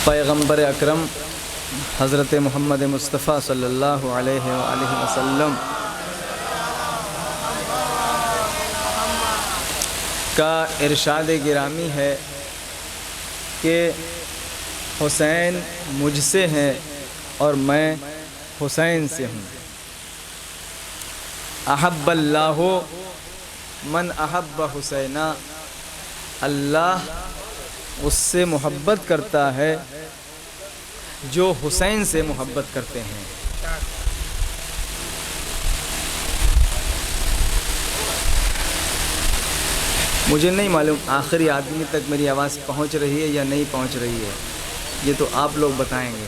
پیغمبر اکرم حضرت محمد مصطفیٰ صلی اللہ علیہ وآلہ وسلم کا ارشاد گرامی ہے کہ حسین مجھ سے ہیں اور میں حسین سے ہوں۔ احب اللہ من احب حسینا، اللہ اس سے محبت کرتا ہے جو حسین سے محبت کرتے ہیں۔ مجھے نہیں معلوم آخری آدمی تک میری آواز پہنچ رہی ہے یا نہیں پہنچ رہی ہے، یہ تو آپ لوگ بتائیں گے۔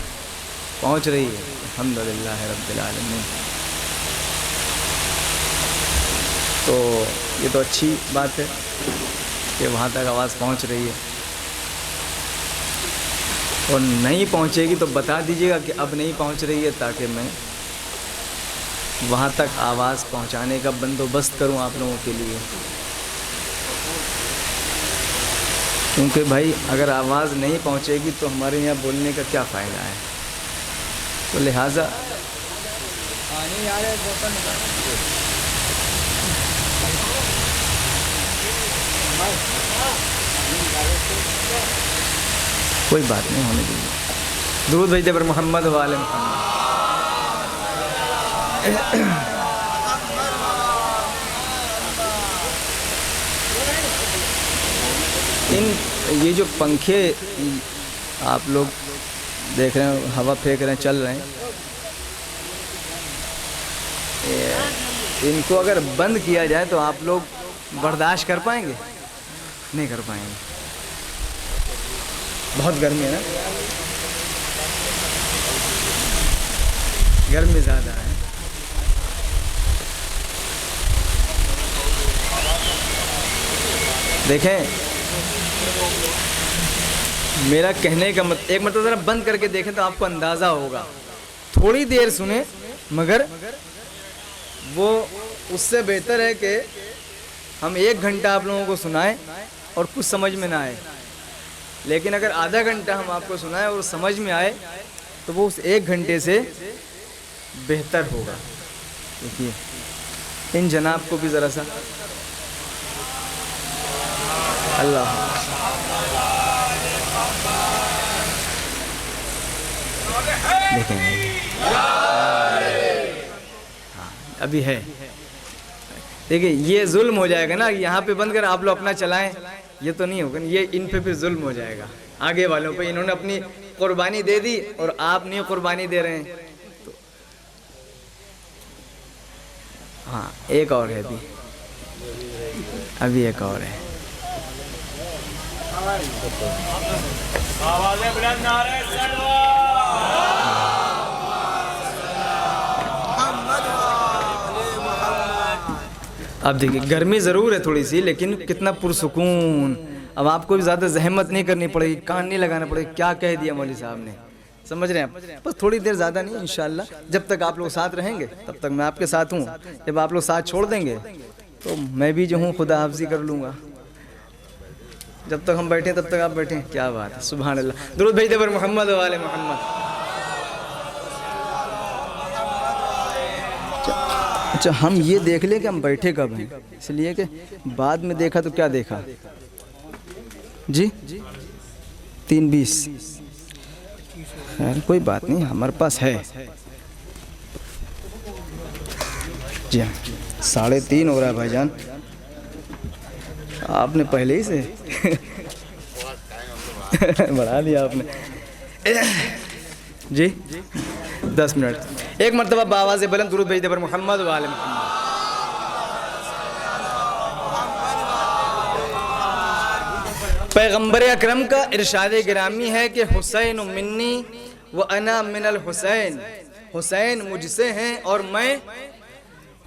پہنچ رہی ہے، الحمدللہ رب العالمین۔ تو یہ تو اچھی بات ہے کہ وہاں تک آواز پہنچ رہی ہے، اور نہیں پہنچے گی تو بتا دیجیے گا کہ اب نہیں پہنچ رہی ہے، تاکہ میں وہاں تک آواز پہنچانے کا بندوبست کروں آپ لوگوں کے لیے۔ کیونکہ بھائی اگر آواز نہیں پہنچے گی تو ہمارے یہاں بولنے کا کیا فائدہ ہے، تو لہٰذا کوئی بات نہیں ہونے دیجیے۔ درود بھیجتے پر محمد و آل محمد۔ یہ جو پنکھے آپ لوگ دیکھ رہے ہیں، ہوا پھینک رہے ہیں، چل رہے ہیں، ان کو اگر بند کیا جائے تو آپ لوگ برداشت کر پائیں گے؟ نہیں کر پائیں گے، بہت گرمی ہے نا، گرمی زیادہ ہے۔ دیکھیں میرا کہنے کا ایک مرتبہ ذرا بند کر کے دیکھیں تو آپ کو اندازہ ہوگا، تھوڑی دیر سنیں، مگر وہ اس سے بہتر ہے کہ ہم 1 گھنٹہ آپ لوگوں کو سنائیں اور کچھ سمجھ میں نہ آئے، لیکن اگر آدھا گھنٹہ ہم آپ کو سنائیں اور سمجھ میں آئے تو وہ اس 1 گھنٹے سے بہتر ہوگا۔ دیکھیے ان جناب کو بھی ذرا سا اللہ دیکھیں ابھی ہے، دیکھیں یہ ظلم ہو جائے گا نا، یہاں پہ بند کر آپ لوگ اپنا چلائیں، یہ تو نہیں ہوگا، یہ ان پہ ظلم ہو جائے گا آگے والوں پہ۔ انہوں نے اپنی قربانی دے دی اور آپ نہیں قربانی دے رہے ہیں۔ تو ہاں ایک اور ہے، ابھی ایک اور ہے۔ اب دیکھیے گرمی ضرور ہے تھوڑی سی، لیکن کتنا پرسکون۔ اب آپ کو بھی زیادہ زحمت نہیں کرنی پڑے گی، کان نہیں لگانا پڑے گا، کیا کہہ دیا مولوی صاحب نے، سمجھ رہے ہیں آپ؟ بس تھوڑی دیر، زیادہ نہیں، انشاءاللہ جب تک آپ لوگ ساتھ رہیں گے تب تک میں آپ کے ساتھ ہوں، جب آپ لوگ ساتھ چھوڑ دیں گے تو میں بھی جو ہوں خدا حافظی کر لوں گا۔ جب تک ہم بیٹھیں تب تک آپ بیٹھیں، کیا بات ہے، سبحان اللہ۔ درود بھیجتے پر محمد و آل محمد۔ اچھا ہم یہ دیکھ لیں کہ ہم بیٹھے کب ہیں، اس لیے کہ بعد میں دیکھا تو کیا دیکھا جی 3:20، خیر کوئی بات نہیں، ہمارے پاس ہے جی ہاں 3:30 ہو رہا ہے بھائی جان، آپ نے پہلے ہی سے بڑھا لیا آپ نے جی 10 منٹ۔ ایک مرتبہ بآواز بلند درود بھیجتے پر محمد و آل محمد۔ پیغمبر اکرم کا ارشاد گرامی ہے کہ حسین منی و انا من الحسین، حسین مجھ سے ہیں اور میں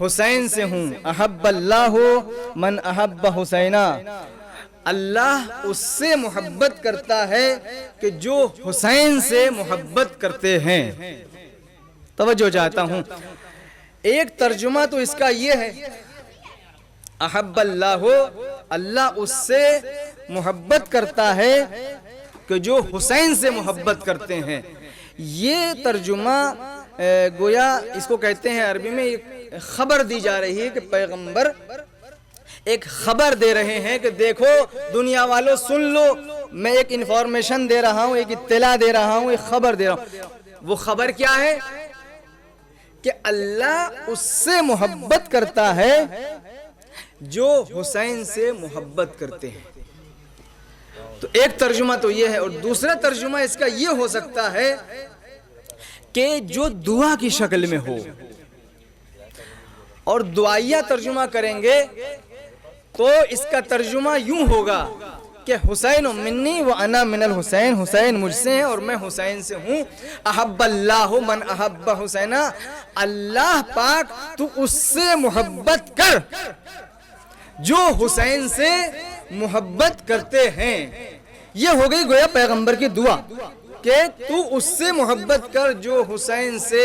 حسین سے ہوں۔ احب اللہ من احب حسینا، اللہ اس سے محبت کرتا ہے کہ جو حسین سے محبت کرتے ہیں۔ توجہ چاہتا ہوں، ایک ترجمہ تو اس کا یہ ہے، احب اللہ، اللہ اس سے محبت کرتا ہے کہ جو حسین سے محبت کرتے ہیں. یہ ترجمہ گویا اس کو کہتے ہیں عربی میں ایک خبر دی جا رہی ہے کہ پیغمبر ایک خبر دے رہے ہیں کہ دیکھو دنیا والوں سن لو، میں ایک انفارمیشن دے رہا ہوں، ایک اطلاع دے رہا ہوں، ایک خبر دے رہا ہوں. وہ خبر کیا ہے کہ اللہ اس سے محبت کرتا ہے جو حسین سے محبت کرتے ہیں. تو ایک ترجمہ تو یہ ہے، اور دوسرا ترجمہ اس کا یہ ہو سکتا ہے کہ جو دعا کی شکل میں ہو. اور دعائیہ ترجمہ کریں گے تو اس کا ترجمہ یوں ہوگا کہ حسین منی و انا من الحسین، حسین مجھ سے ہیں اور میں حسین سے ہوں. احب اللہ من احب حسینا، اللہ پاک تو اس سے محبت کر جو حسین سے محبت کرتے ہیں. یہ ہو گئی گویا پیغمبر کی دعا کہ تو اس سے محبت کر جو حسین سے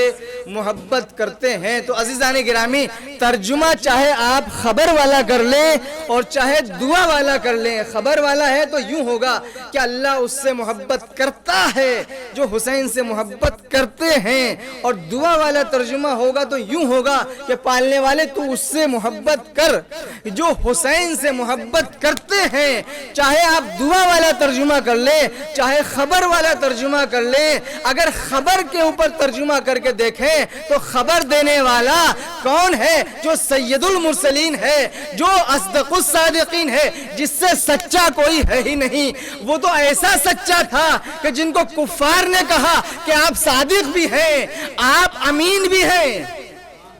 محبت کرتے ہیں. تو عزیزان گرامی، ترجمہ چاہے آپ خبر والا کر لیں اور چاہے دعا والا کر لیں. خبر والا ہے تو یوں ہوگا کہ اللہ اس سے محبت کرتا ہے جو حسین سے محبت کرتے ہیں، اور دعا والا ترجمہ ہوگا تو یوں ہوگا کہ پالنے والے تو اس سے محبت کر جو حسین سے محبت کرتے ہیں. چاہے آپ دعا والا ترجمہ کر لیں چاہے خبر والا ترجمہ کر لیں. اگر خبر کے اوپر ترجمہ کر کے دیکھیں تو خبر دینے والا کون ہے؟ جو سید المرسلین ہے، جو اصدق الصادقین ہے، جس سے سچا کوئی ہے ہی نہیں. وہ تو ایسا سچا تھا کہ جن کو کفار نے کہا کہ آپ صادق بھی ہیں، آپ امین بھی ہیں.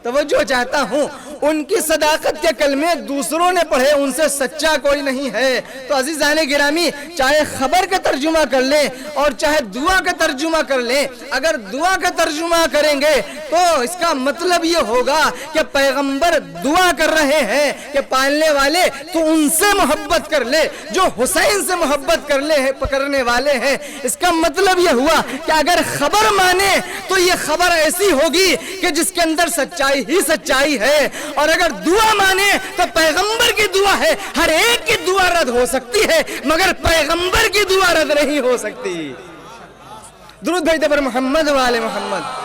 توجہ چاہتا ہوں، ان کی صداقت کے کلمے دوسروں نے پڑھے، ان سے سچا کوئی نہیں ہے. تو عزیزان گرامی، چاہے خبر کا ترجمہ کر لیں اور چاہے دعا کا ترجمہ کر لیں. اگر دعا کا ترجمہ کریں گے تو اس کا مطلب یہ ہوگا کہ پیغمبر دعا کر رہے ہیں کہ پالنے والے تو ان سے محبت کر لے جو حسین سے محبت کرنے والے ہیں. اس کا مطلب یہ ہوا کہ اگر خبر مانے تو یہ خبر ایسی ہوگی کہ جس کے اندر سچائی ہی سچائی ہے، اور اگر دعا مانے تو پیغمبر کی دعا ہے. ہر ایک کی دعا رد ہو سکتی ہے مگر پیغمبر کی دعا رد نہیں ہو سکتی. درود بھیجتے پر محمد و آل محمد.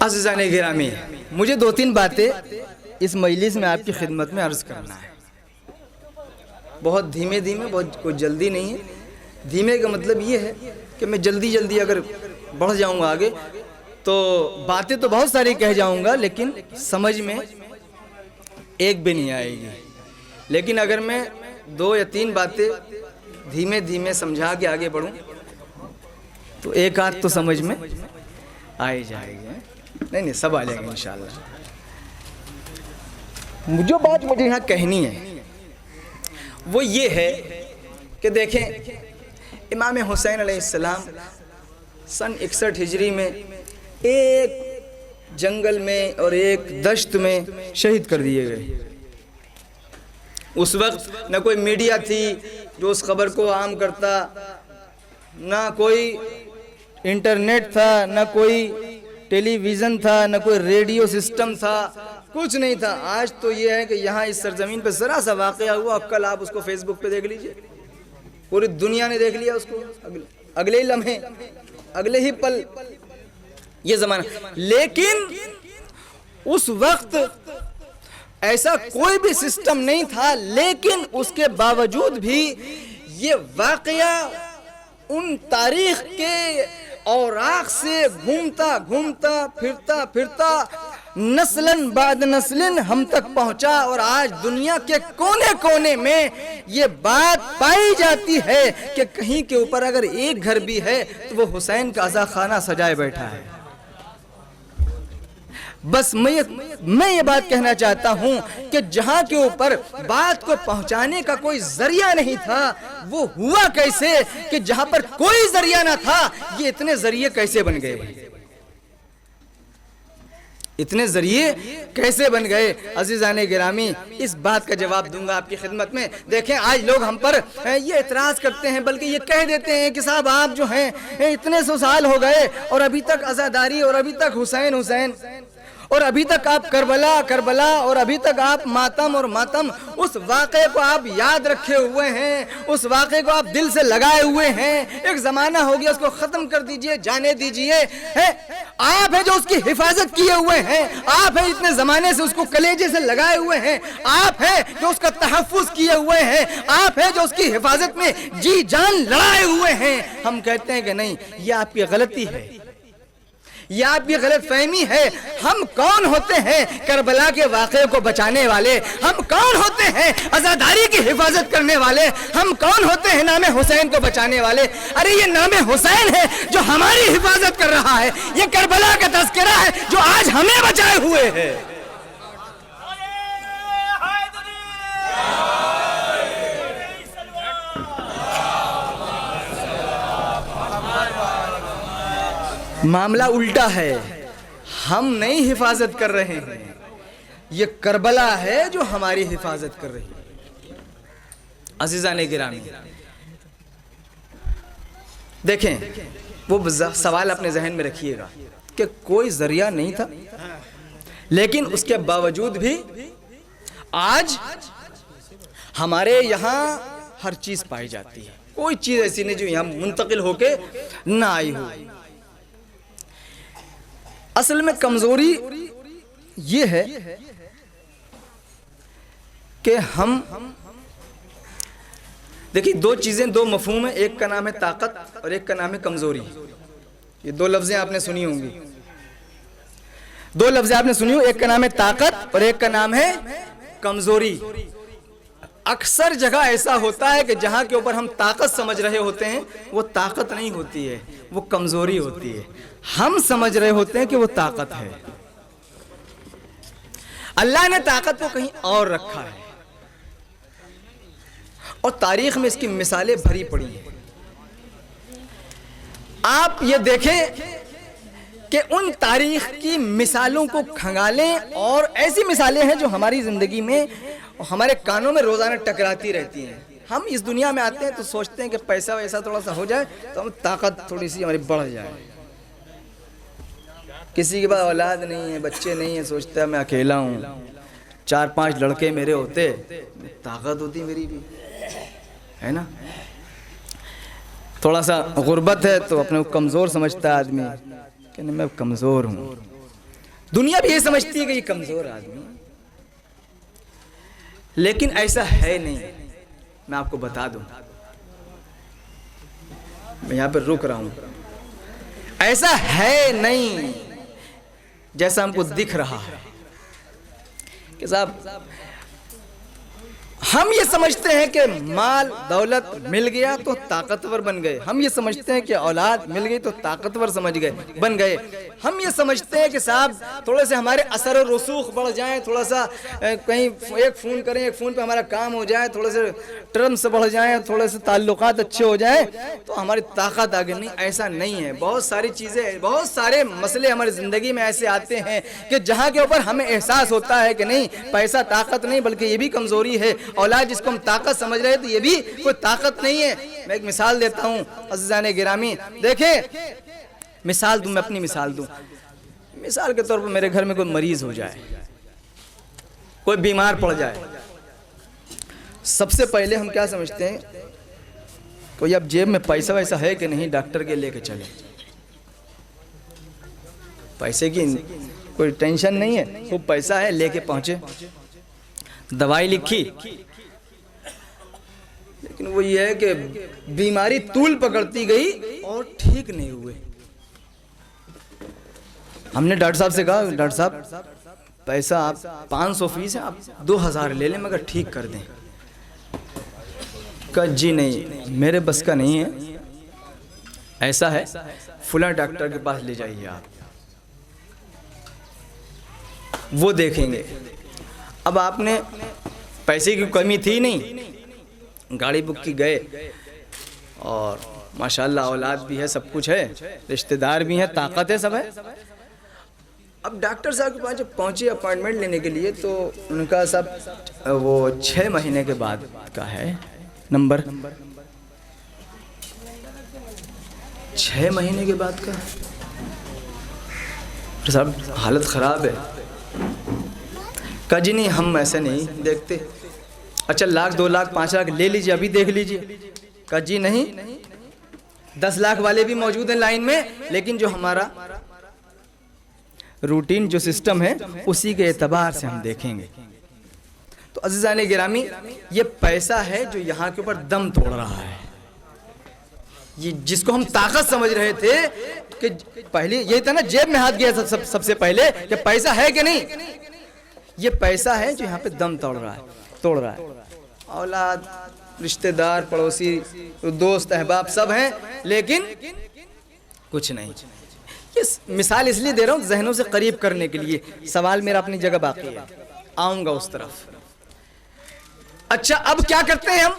عزیزان گرامی، مجھے 2-3 باتیں اس مجلس میں آپ کی خدمت میں عرض کرنا ہے. بہت دھیمے دھیمے، بہت کوئی جلدی نہیں ہے. دھیمے کا مطلب یہ ہے کہ میں جلدی اگر بڑھ جاؤں گا آگے تو باتیں تو بہت ساری کہہ جاؤں گا لیکن سمجھ میں ایک بھی نہیں آئے گی. لیکن اگر میں 2 یا 3 باتیں دھیمے سمجھا کے آگے بڑھوں تو ایک آدھ تو سمجھ میں آ ہی جائے گی. نہیں سب آ جائے گا انشاءاللہ. جو بات مجھے یہاں کہنی ہے وہ یہ ہے کہ دیکھیں، امام حسین علیہ السلام سن 61 ہجری میں ایک جنگل میں اور ایک دشت میں شہید کر دیے گئے. اس وقت نہ کوئی میڈیا تھی جو اس خبر کو عام کرتا، نہ کوئی انٹرنیٹ تھا، نہ کوئی ٹیلی ویژن تھا، نہ کوئی ریڈیو سسٹم تھا، کچھ نہیں تھا. آج تو یہ ہے کہ یہاں اس سرزمین پہ ذرا سا واقعہ ہوا، کل آپ اس کو فیس بک پہ دیکھ لیجئے، پوری دنیا نے دیکھ لیا اس کو، اگلے ہی لمحے، اگلے ہی پل یہ زمانہ. لیکن اس وقت ایسا کوئی بھی سسٹم نہیں تھا، لیکن اس کے باوجود بھی یہ واقعہ ان تاریخ کے اوراق سے گھومتا پھرتا نسلن بعد نسلن ہم تک پہنچا، اور آج دنیا کے کونے کونے میں یہ بات پائی جاتی ہے کہ کہیں کے اوپر اگر ایک گھر بھی ہے تو وہ حسین کا عزا خانہ سجائے بیٹھا ہے. بس میں یہ بات کہنا چاہتا ہوں کہ جہاں کے اوپر بات کو پہنچانے کا کوئی ذریعہ نہیں تھا، وہ ہوا کیسے کہ جہاں پر کوئی ذریعہ نہ تھا یہ اتنے ذریعے کیسے بن گئے. اتنے ذریعے کیسے بن گئے؟ عزیزان گرامی اس بات کا جواب دوں گا آپ کی خدمت میں۔ دیکھیں آج لوگ ہم پر یہ اعتراض کرتے ہیں، بلکہ یہ کہہ دیتے ہیں کہ صاحب آپ جو ہیں اتنے سو سال ہو گئے اور ابھی تک عزاداری، اور ابھی تک حسین حسین، اور ابھی تک آپ کربلا کربلا، اور ابھی تک آپ ماتم اور ماتم۔ اس واقعے کو آپ یاد رکھے ہوئے ہیں، اس واقعے کو آپ دل سے لگائے ہوئے ہیں۔ ایک زمانہ ہو گیا، اس کو ختم کر دیجئے، جانے دیجئے۔ آپ ہیں جو اس کی حفاظت کیے ہوئے ہیں، آپ ہیں اتنے زمانے سے اس کو کلیجے سے لگائے ہوئے ہیں، آپ ہیں جو اس کا تحفظ کیے ہوئے ہیں، آپ ہیں جو اس کی حفاظت میں جی جان لڑائے ہوئے ہیں۔ ہم کہتے ہیں کہ نہیں، یہ آپ کی غلطی ہے، یہ آپ کی غلط فہمی ہے۔ ہم کون ہوتے ہیں کربلا کے واقعے کو بچانے والے؟ ہم کون ہوتے ہیں عزاداری کی حفاظت کرنے والے؟ ہم کون ہوتے ہیں نام حسین کو بچانے والے؟ ارے یہ نام حسین ہے جو ہماری حفاظت کر رہا ہے، یہ کربلا کا تذکرہ ہے جو آج ہمیں بچائے ہوئے ہے۔ معاملہ الٹا ہے، ہم نہیں حفاظت کر رہے ہیں، یہ کربلا ہے جو ہماری حفاظت کر رہی ہے۔ عزیزان گرامی دیکھیں، وہ سوال اپنے ذہن میں رکھیے گا کہ کوئی ذریعہ نہیں تھا، لیکن اس کے باوجود بھی آج ہمارے یہاں ہر چیز پائی جاتی ہے، کوئی چیز ایسی نہیں جو یہاں منتقل ہو کے نہ آئی ہو۔ اصل میں کمزوری یہ ہے کہ ہم دیکھیں دو چیزیں، دو مفہوم ہیں، ایک کا نام ہے طاقت اور ایک کا نام ہے کمزوری۔ یہ دو لفظیں آپ نے سنی ہوں گی، دو لفظیں آپ نے سنی ہوں، ایک کا نام ہے طاقت اور ایک کا نام ہے کمزوری۔ اکثر جگہ ایسا ہوتا ہے کہ جہاں کے اوپر ہم طاقت سمجھ رہے ہوتے ہیں وہ طاقت نہیں ہوتی ہے، وہ کمزوری ہوتی ہے۔ ہم سمجھ رہے ہوتے ہیں کہ وہ طاقت ہے، اللہ نے طاقت کو کہیں اور رکھا ہے، اور تاریخ میں اس کی مثالیں بھری پڑی ہیں۔ آپ یہ دیکھیں کہ ان تاریخ کی مثالوں کو کھنگالیں، اور ایسی مثالیں ہیں جو ہماری زندگی میں، ہمارے کانوں میں روزانہ ٹکراتی رہتی ہیں۔ ہم اس دنیا میں آتے ہیں تو سوچتے ہیں کہ پیسہ ویسا تھوڑا سا ہو جائے تو ہم طاقت تھوڑی سی ہماری بڑھ جائے۔ کسی کے پاس اولاد نہیں ہے، بچے نہیں ہیں، سوچتا ہے میں اکیلا ہوں، 4-5 لڑکے میرے ہوتے، طاقت ہوتی میری بھی، ہے نا۔ تھوڑا سا غربت ہے تو اپنے کو کمزور سمجھتا ہے آدمی کہ نہیں میں کمزور ہوں، دنیا بھی یہ سمجھتی ہے کہ یہ کمزور آدمی، لیکن ایسا ہے نہیں۔ میں آپ کو بتا دوں، میں یہاں پر رک رہا ہوں، ایسا ہے نہیں جیسا ہم کو دکھ رہا ہے کہ صاحب ہم یہ سمجھتے ہیں کہ مال دولت مل گیا تو طاقتور بن گئے، ہم یہ سمجھتے ہیں کہ اولاد مل گئی تو طاقتور بن گئے، ہم یہ سمجھتے ہیں کہ صاحب تھوڑے سے ہمارے اثر و رسوخ بڑھ جائیں، تھوڑا سا کہیں ایک فون کریں، ایک فون پہ ہمارا کام ہو جائے، تھوڑے سے ٹرمز بڑھ جائیں، تھوڑے سے تعلقات اچھے ہو جائیں تو ہماری طاقت آگے نہیں، ایسا نہیں ہے۔ بہت ساری چیزیں، بہت سارے مسئلے ہماری زندگی میں ایسے آتے ہیں کہ جہاں کے اوپر ہمیں احساس ہوتا ہے کہ نہیں پیسہ طاقت نہیں بلکہ یہ بھی کمزوری ہے، اولاد جس کو ہم طاقت سمجھ رہے تو یہ بھی کوئی طاقت نہیں ہے۔ میں ایک مثال دیتا ہوں عزیزان گرامی، دیکھیں مثال دوں، میں اپنی مثال دوں، مثال کے طور پر میرے گھر میں کوئی مریض ہو جائے، کوئی بیمار پڑ جائے، سب سے پہلے ہم کیا سمجھتے ہیں، کوئی اب جیب میں پیسہ ویسا ہے کہ نہیں، ڈاکٹر کے لے کے چلے، پیسے کی کوئی ٹینشن نہیں ہے، خوب پیسہ ہے لے کے پہنچے، دوائی لکھی، لیکن وہ یہ ہے کہ بیماری طول پکڑتی گئی اور ٹھیک نہیں ہوئے۔ ہم نے ڈاکٹر صاحب سے کہا ڈاکٹر صاحب پیسہ آپ 500 فیس ہے، آپ 2000 لے لیں مگر ٹھیک کر دیں۔ کہا جی نہیں میرے بس کا نہیں ہے، ایسا ہے فلاں ڈاکٹر کے پاس لے جائیے آپ، وہ دیکھیں گے۔ اب آپ نے پیسے کی کمی تھی نہیں، گاڑی بک کی گئے، اور ماشاءاللہ اولاد بھی ہے، سب کچھ ہے، رشتہ دار بھی ہیں، طاقت ہے، سب ہے، اب ڈاکٹر صاحب کے پاس جب پہنچے اپوائنٹمنٹ لینے کے لیے تو ان کا صاحب وہ 6 مہینے کے بعد کا ہے نمبر، 6 مہینے کے بعد کا صاحب حالت خراب ہے. کہا جی نہیں ہم ایسے نہیں دیکھتے. اچھا 1 لاکھ 2 لاکھ 5 لاکھ لے لیجیے ابھی دیکھ لیجیے. کہا جی نہیں 10 لاکھ والے بھی موجود ہیں لائن میں، لیکن جو ہمارا روٹین جو سسٹم ہے اسی کے اعتبار سے ہم دیکھیں گے. تو عزیزان گرامی یہ پیسہ ہے جو یہاں کے اوپر دم توڑ رہا ہے. یہ جس کو ہم طاقت سمجھ رہے تھے کہ پہلے یہ تھا نا جیب میں ہاتھ گیا سب سے پہلے کہ پیسہ ہے کہ نہیں، یہ پیسہ ہے جو یہاں پہ دم توڑ رہا ہے. اولاد رشتہ دار پڑوسی دوست احباب سب ہیں لیکن کچھ نہیں. یہ مثال اس لیے دے رہا ہوں ذہنوں سے قریب کرنے کے لیے. سوال میرا اپنی جگہ باقی ہے، آؤں گا اس طرف. اچھا اب کیا کرتے ہیں ہم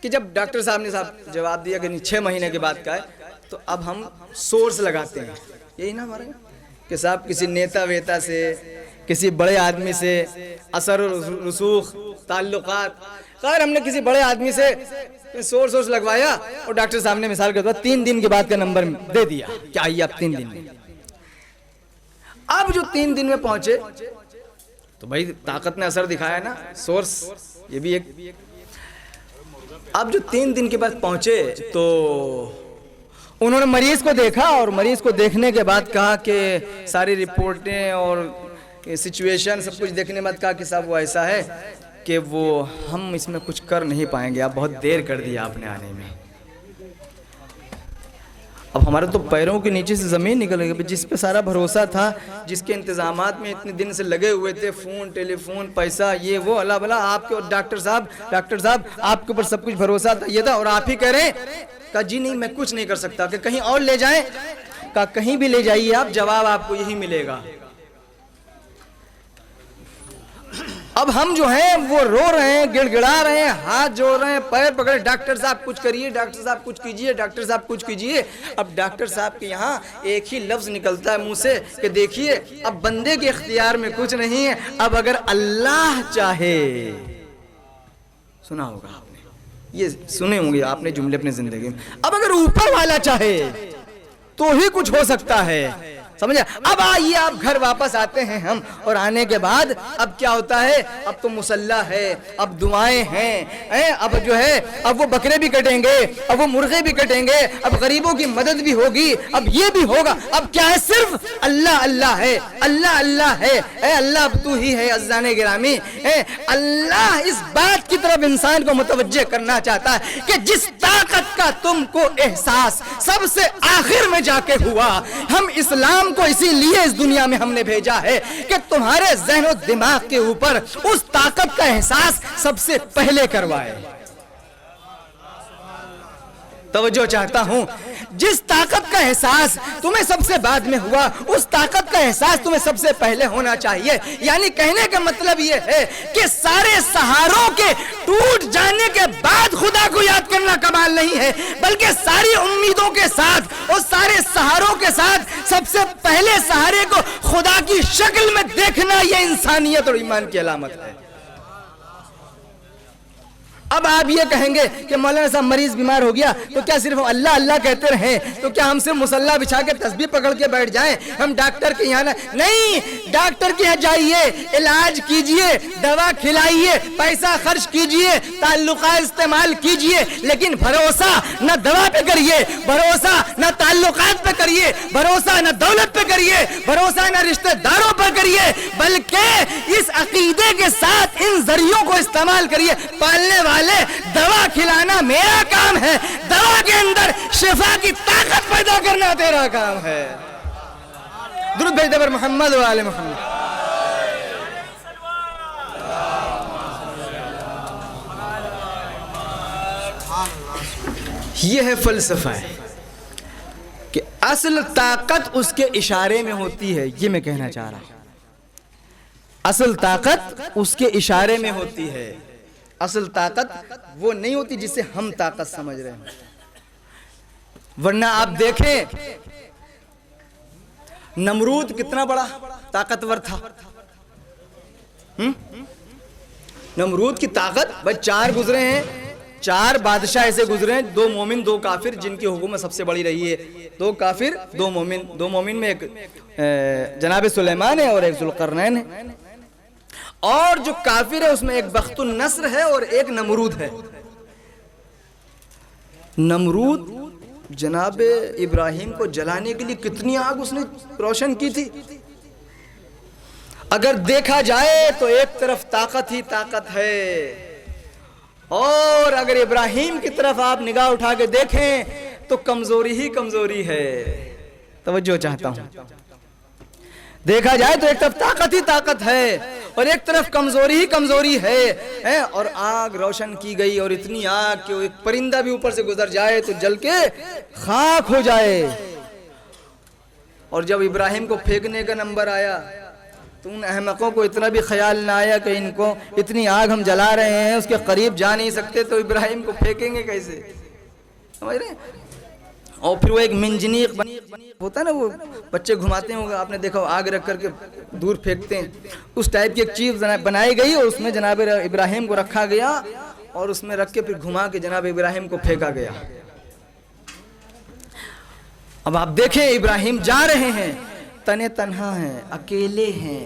کہ جب ڈاکٹر صاحب نے جواب دیا کہ 6 مہینے کے بعد کا ہے تو اب ہم سورس لگاتے ہیں. یہی نا ہمارے کہ صاحب کسی نیتا ویتا سے، کسی بڑے آدمی سے اثر و رسوخ تعلقات، خیر ہم نے کسی بڑے آدمی سے سورس لگوایا اور ڈاکٹر صاحب نے مثال کے طور پر 3 دن کے بعد کا نمبر دے دیا کہ آئیے آپ 3 دن میں. اب جو 3 دن میں پہنچے تو بھائی طاقت نے اثر دکھایا نا، سورس یہ بھی ایک. اب جو 3 دن کے بعد پہنچے تو انہوں نے مریض کو دیکھا اور مریض کو دیکھنے کے بعد کہا کہ ساری رپورٹیں اور سچویشن سب کچھ دیکھنے کے بعد کہا کہ صاحب وہ ایسا ہے کہ وہ ہم اس میں کچھ کر نہیں پائیں گے، آپ بہت دیر کر دیا آپ نے آنے میں. اب ہمارے تو پیروں کے نیچے سے زمین نکل گئی. جس پہ سارا بھروسہ تھا، جس کے انتظامات میں اتنے دن سے لگے ہوئے تھے، فون ٹیلی فون پیسہ یہ وہ اللہ بلا، آپ کے اور ڈاکٹر صاحب آپ کے اوپر سب کچھ بھروسہ تھا یہ تھا اور آپ ہی کہہ رہے ہیں. کہا جی نہیں میں کچھ نہیں کر سکتا. کہ کہیں اور لے جائیں؟ کہا کہیں بھی لے جائیے آپ، جواب آپ کو یہی ملے گا. اب ہم جو ہیں وہ رو رہے ہیں، گڑ گڑا رہے ہیں، ہاتھ جوڑ رہے ہیں، پیر پکڑے، ڈاکٹر صاحب کچھ کریے، ڈاکٹر صاحب کچھ کیجئے، ڈاکٹر صاحب کچھ کیجئے. اب ڈاکٹر صاحب کے یہاں ایک ہی لفظ نکلتا ہے منہ سے کہ دیکھیے اب بندے کے اختیار میں کچھ نہیں ہے، اب اگر اللہ چاہے. سنا ہوگا آپ نے، یہ سنے ہوں گے آپ نے جملے اپنے زندگی میں. اب اگر اوپر والا چاہے تو ہی کچھ ہو سکتا ہے. سمجھے؟ اب آئیے آپ گھر واپس آتے ہیں ہم، اور آنے کے بعد اب کیا ہوتا ہے؟ اب تو مصلی ہے، اب دعائیں ہیں، اب جو ہے اب وہ بکرے بھی کٹیں گے، اب وہ مرغے بھی کٹیں گے، اب غریبوں کی مدد بھی ہوگی، اب یہ بھی ہوگا. اب کیا ہے؟ صرف اللہ اللہ ہے، اللہ اللہ ہے. اے اللہ اب تو ہی ہے. عزیزان گرامی اللہ اس بات کی طرف انسان کو متوجہ کرنا چاہتا ہے کہ جس طاقت کا تم کو احساس سب سے آخر میں جا کے ہوا، ہم اسلام کو اسی لیے اس دنیا میں ہم نے بھیجا ہے کہ تمہارے ذہن و دماغ کے اوپر اس طاقت کا احساس سب سے پہلے کروائے. توجہ چاہتا ہوں، جس طاقت کا احساس تمہیں سب سے بعد میں ہوا، اس طاقت کا احساس تمہیں سب سے پہلے ہونا چاہیے. یعنی کہنے کا مطلب یہ ہے کہ سارے سہاروں کے ٹوٹ جانے کے بعد خدا کو یاد کرنا کمال نہیں ہے، بلکہ ساری امیدوں کے ساتھ اور سارے سہاروں کے ساتھ سب سے پہلے سہارے کو خدا کی شکل میں دیکھنا یہ انسانیت اور ایمان کی علامت ہے. اب آپ یہ کہیں گے کہ مولانا صاحب مریض بیمار ہو گیا تو کیا صرف اللہ اللہ کہتے رہیں؟ تو کیا ہم صرف مصلی بچھا کے تسبیح پکڑ کے بیٹھ جائیں؟ ہم ڈاکٹر کے یہاں نہیں، ڈاکٹر کے یہاں جائیے، علاج کیجئے، دوا کھلائیے، پیسہ خرچ کیجئے، تعلقات استعمال کیجئے، لیکن بھروسہ نہ دوا پہ کریے، بھروسہ نہ تعلقات پہ کریے، بھروسہ نہ دولت پہ کریے، بھروسہ نہ رشتہ داروں پر کریے، بلکہ اس عقیدے کے ساتھ ان ذریعوں کو استعمال کریے. پالنے والے دوا کھلانا میرا کام ہے، دوا کے اندر شفا کی طاقت پیدا کرنا تیرا کام ہے. درود بھیجتے پر محمد و آل محمد. یہ ہے فلسفہ ہے کہ اصل طاقت اس کے اشارے میں ہوتی ہے. یہ میں کہنا چاہ رہا ہوں، اصل طاقت اس کے اشارے میں ہوتی ہے. اصل طاقت وہ نہیں ہوتی جسے ہم طاقت سمجھ رہے ہیں. ورنہ آپ دیکھیں نمرود کتنا بڑا طاقتور تھا. نمرود کی طاقت بھائی 4 گزرے ہیں, 4 بادشاہ ایسے گزرے ہیں, 2 مومن 2 کافر, جن کی حکومت سب سے بڑی رہی ہے. 2 کافر 2 مومن, 2 مومن میں ایک جناب سلیمان ہے اور ایک ذوالقرنین ہے. اور جو کافر ہے اس میں ایک بخت النصر ہے اور ایک نمرود ہے. نمرود جناب ابراہیم کو جلانے کے لیے کتنی آگ اس نے روشن کی تھی. اگر دیکھا جائے تو ایک طرف طاقت ہی طاقت ہے, اور اگر ابراہیم کی طرف آپ نگاہ اٹھا کے دیکھیں تو کمزوری ہی کمزوری ہے. توجہ چاہتا ہوں. دیکھا جائے تو ایک طرف طاقت ہی طاقت ہے اور ایک طرف کمزوری ہی کمزوری ہے. اور آگ روشن کی گئی, اور اتنی آگ کہ ایک پرندہ بھی اوپر سے گزر جائے تو جل کے خاک ہو جائے. اور جب ابراہیم کو پھینکنے کا نمبر آیا تو ان احمقوں کو اتنا بھی خیال نہ آیا کہ ان کو اتنی آگ ہم جلا رہے ہیں, اس کے قریب جا نہیں سکتے, تو ابراہیم کو پھینکیں گے کیسے؟ سمجھ رہے ہیں؟ اور پھر وہ ایک منجنیق ہوتا ہے نا, وہ بچے گھماتے ہیں, آپ نے دیکھا آگ رکھ کر کے دور پھینکتے ہیں, اس ٹائپ کی ایک چیز بنائی گئی اور اس میں جناب ابراہیم کو رکھا گیا اور اس میں رکھ کے پھر گھما کے جناب ابراہیم کو پھینکا گیا. اب آپ دیکھیں ابراہیم جا رہے ہیں, تنے تنہا ہیں, اکیلے ہیں.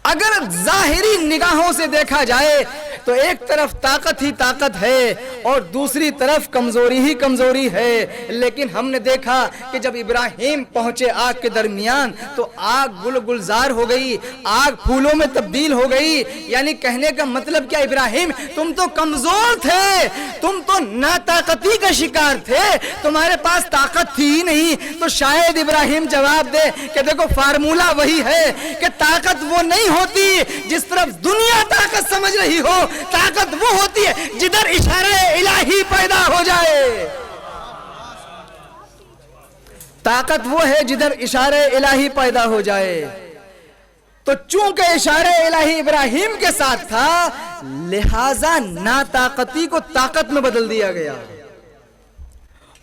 اگر ظاہری نگاہوں سے دیکھا جائے تو ایک طرف طاقت ہی طاقت ہے اور دوسری طرف کمزوری ہی کمزوری ہے. لیکن ہم نے دیکھا کہ جب ابراہیم پہنچے آگ کے درمیان تو آگ گل گلزار ہو گئی, آگ پھولوں میں تبدیل ہو گئی. یعنی کہنے کا مطلب کیا, ابراہیم تم تو کمزور تھے, تم تو ناطاقتی کا شکار تھے, تمہارے پاس طاقت تھی ہی نہیں. تو شاید ابراہیم جواب دے کہ دیکھو فارمولہ وہی ہے کہ طاقت وہ نہیں ہوتی جس طرف دنیا طاقت سمجھ رہی ہو, طاقت وہ ہوتی ہے جدھر اشارہ الہی پیدا ہو جائے. طاقت وہ ہے جدھر اشارہ الہی پیدا ہو جائے. تو چونکہ اشارہ الہی ابراہیم کے ساتھ تھا لہذا ناطاقتی کو طاقت میں بدل دیا گیا,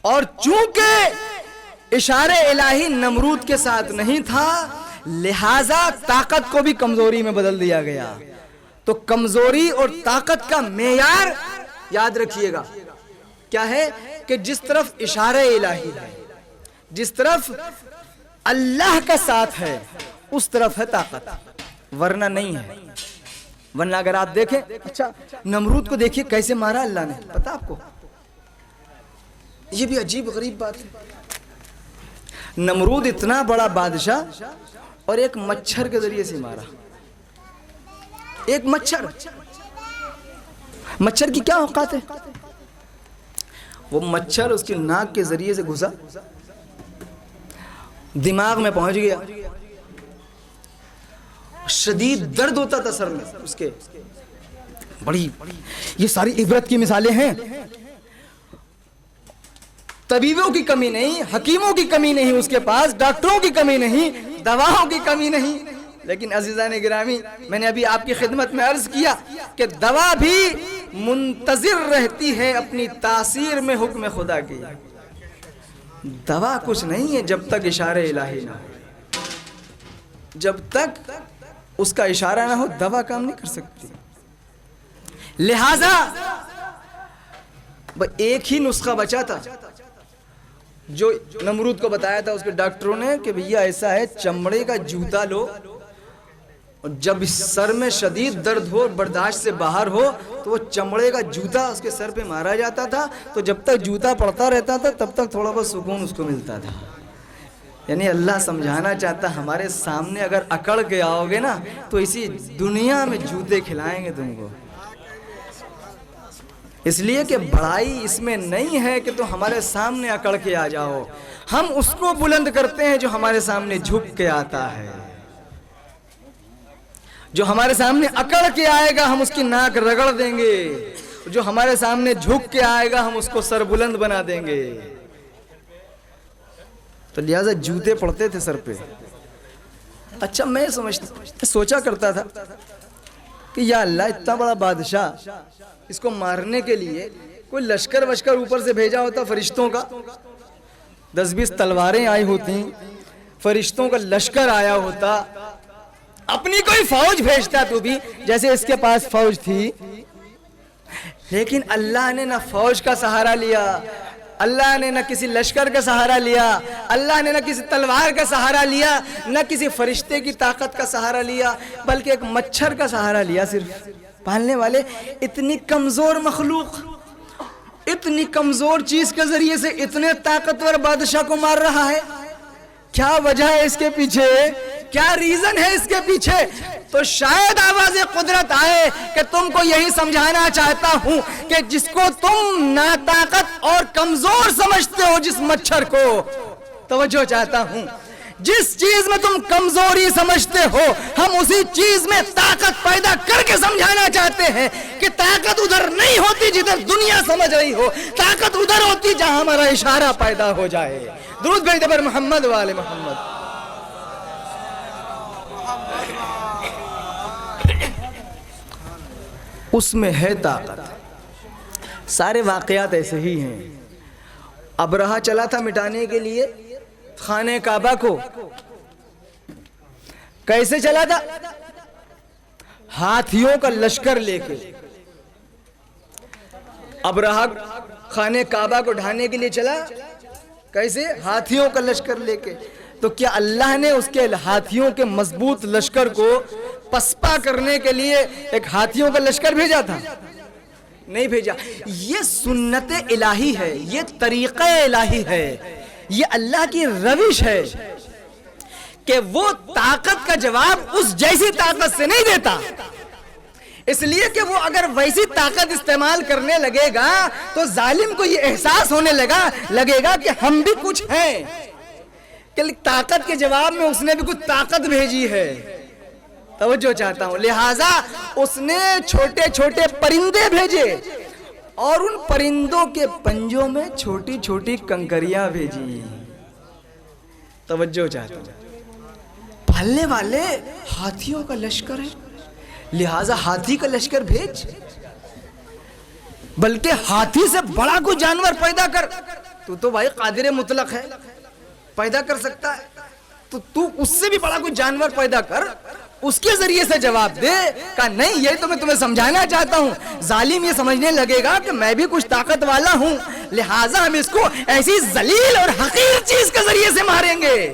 اور چونکہ اشارہ الہی نمرود کے ساتھ نہیں تھا لہذا طاقت کو بھی کمزوری میں بدل دیا گیا. تو کمزوری اور طاقت کا معیار یاد رکھیے گا کیا ہے کہ جس طرف اشارہ الہی ہے, جس طرف اللہ کا ساتھ ہے اس طرف ہے طاقت, ورنہ نہیں ہے. ورنہ اگر آپ دیکھیں, اچھا نمرود کو دیکھیے کیسے مارا اللہ نے, پتا آپ کو؟ یہ بھی عجیب غریب بات ہے. نمرود اتنا بڑا بادشاہ اور ایک مچھر کے ذریعے سے مارا. ایک مچھر, مچھر کی کیا اوقات ہے؟ وہ مچھر اس کی ناک کے ذریعے سے گھسا, دماغ میں پہنچ گیا, شدید درد ہوتا تھا سر میں اس کے. بڑی یہ ساری عبرت کی مثالیں ہیں. طبیبوں کی کمی نہیں, حکیموں کی کمی نہیں اس کے پاس, ڈاکٹروں کی کمی نہیں, دواؤں کی کمی نہیں. لیکن عزیزان گرامی, میں نے ابھی آپ کی خدمت میں عرض کیا کہ دوا بھی منتظر رہتی ہے اپنی تاثیر میں حکم خدا کی. دوا کچھ نہیں ہے جب تک اشارہ الہی نہ ہو. جب تک اس کا اشارہ نہ ہو دوا کام نہیں کر سکتی. لہذا ایک ہی نسخہ بچا تھا جو نمرود کو بتایا تھا اس کے ڈاکٹروں نے کہ بھیا ایسا ہے, چمڑے کا جوتا لو, اور جب سر میں شدید درد ہو, برداشت سے باہر ہو, تو وہ چمڑے کا جوتا اس کے سر پہ مارا جاتا تھا. تو جب تک جوتا پڑتا رہتا تھا تب تک تھوڑا بہت سکون اس کو ملتا تھا. یعنی اللہ سمجھانا چاہتا ہمارے سامنے اگر اکڑ کے آؤ گے نا تو اسی دنیا میں جوتے کھلائیں گے تم کو. اس لیے کہ بڑائی اس میں نہیں ہے کہ تو ہمارے سامنے اکڑ کے آ جاؤ, ہم اس کو بلند کرتے ہیں جو ہمارے سامنے جھک کے آتا ہے. جو ہمارے سامنے اکڑ کے آئے گا ہم اس کی ناک رگڑ دیں گے, جو ہمارے سامنے جھک کے آئے گا ہم اس کو سر بلند بنا دیں گے. تو لہذا جوتے پڑتے تھے سر پہ. اچھا میں سوچا کرتا تھا کہ یا اللہ اتنا بڑا بادشاہ, اس کو مارنے کے لیے کوئی لشکر وشکر اوپر سے بھیجا ہوتا فرشتوں کا, 10-20 تلواریں آئی ہوتی, فرشتوں کا لشکر آیا ہوتا، اپنی کوئی فوج بھیجتا تو بھی، جیسے اس کے پاس فوج تھی، لیکن اللہ نے نہ فوج کا سہارا لیا، اللہ نے نہ کسی لشکر کا سہارا لیا، اللہ نے نہ کسی تلوار کا سہارا لیا، نہ کسی فرشتے کی طاقت کا سہارا لیا، بلکہ ایک مچھر کا سہارا لیا صرف۔ پالنے والے اتنی کمزور مخلوق، اتنی کمزور چیز کے ذریعے سے اتنے طاقتور بادشاہ کو مار رہا ہے، کیا وجہ ہے اس کے پیچھے؟ کیا ریزن ہے اس کے پیچھے؟ تو شاید آواز قدرت آئے کہ تم کو یہی سمجھانا چاہتا ہوں کہ جس کو تم ناطاقت اور کمزور سمجھتے ہو، جس مچھر کو، توجہ چاہتا ہوں، جس چیز میں تم کمزوری سمجھتے ہو، ہم اسی چیز میں طاقت پیدا کر کے سمجھانا چاہتے ہیں کہ طاقت ادھر نہیں ہوتی جدھر دنیا سمجھ رہی ہو، طاقت ادھر ہوتی جہاں ہمارا اشارہ پیدا ہو جائے۔ درود بھیجتے پر محمد والے محمد۔ اس میں ہے طاقت۔ سارے واقعات ایسے ہی ہیں۔ ابرہہ چلا تھا مٹانے کے لیے خانہ کعبہ کو، کیسے چلا تھا؟ ہاتھیوں کا لشکر لے کے۔ ابرہہ خانہ کعبہ کو ڈھانے کے لیے چلا، کیسے؟ ہاتھیوں کا لشکر لے کے۔ تو کیا اللہ نے اس کے ہاتھیوں کے مضبوط لشکر کو پسپا کرنے کے لیے ایک ہاتھیوں کا لشکر بھیجا تھا؟ نہیں بھیجا۔ یہ سنت الہی ہے، یہ طریقہ الہی ہے، یہ اللہ کی روش ہے کہ وہ طاقت کا جواب اس جیسی طاقت سے نہیں دیتا، اس لیے کہ وہ اگر ویسی طاقت استعمال کرنے لگے گا تو ظالم کو یہ احساس ہونے لگے گا کہ ہم بھی کچھ ہیں، کہ طاقت کے جواب میں اس نے بھی کچھ طاقت بھیجی ہے۔ توجہ چاہتا ہوں، لہٰذا اس نے چھوٹے چھوٹے پرندے بھیجے اور ان پرندوں کے پنجوں میں چھوٹی چھوٹی کنکریاں بھیجی۔ توجہ چاہتا ہوں، پالنے والے ہاتھیوں کا لشکر ہے، لہٰذا ہاتھی کا لشکر بھیج، بلکہ ہاتھی سے بڑا کوئی جانور پیدا کر، تو بھائی قادر مطلق ہے، پیدا کر سکتا ہے، تو اس سے بھی بڑا کوئی جانور پیدا کر، اس کے ذریعے سے جواب دے۔ کہا نہیں، یہ تو میں تمہیں سمجھانا چاہتا ہوں، ظالم یہ سمجھنے لگے گا کہ میں بھی کچھ طاقت والا ہوں، لہٰذا ہم اس کو ایسی ذلیل اور حقیر چیز کے ذریعے سے ماریں گے،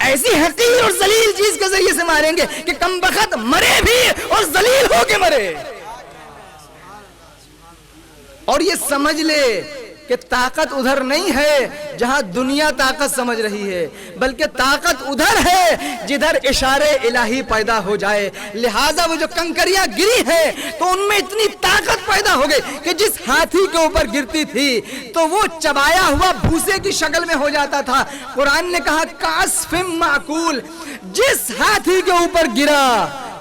ایسی حقیر اور ذلیل چیز کے ذریعے سے ماریں گے کہ کم بخت مرے بھی اور ذلیل ہو کے مرے۔ اور یہ سمجھ لے کہ طاقت ادھر نہیں ہے جہاں دنیا طاقت سمجھ رہی ہے، بلکہ طاقت ادھر ہے جدھر اشارے الہی پیدا ہو جائے۔ لہٰذا وہ جو کنکریاں گری ہیں تو ان میں اتنی طاقت پیدا ہو گئی کہ جس ہاتھی کے اوپر گرتی تھی تو وہ چبایا ہوا بھوسے کی شکل میں ہو جاتا تھا۔ قرآن نے کہا کعصف معقول، جس ہاتھی کے اوپر گرا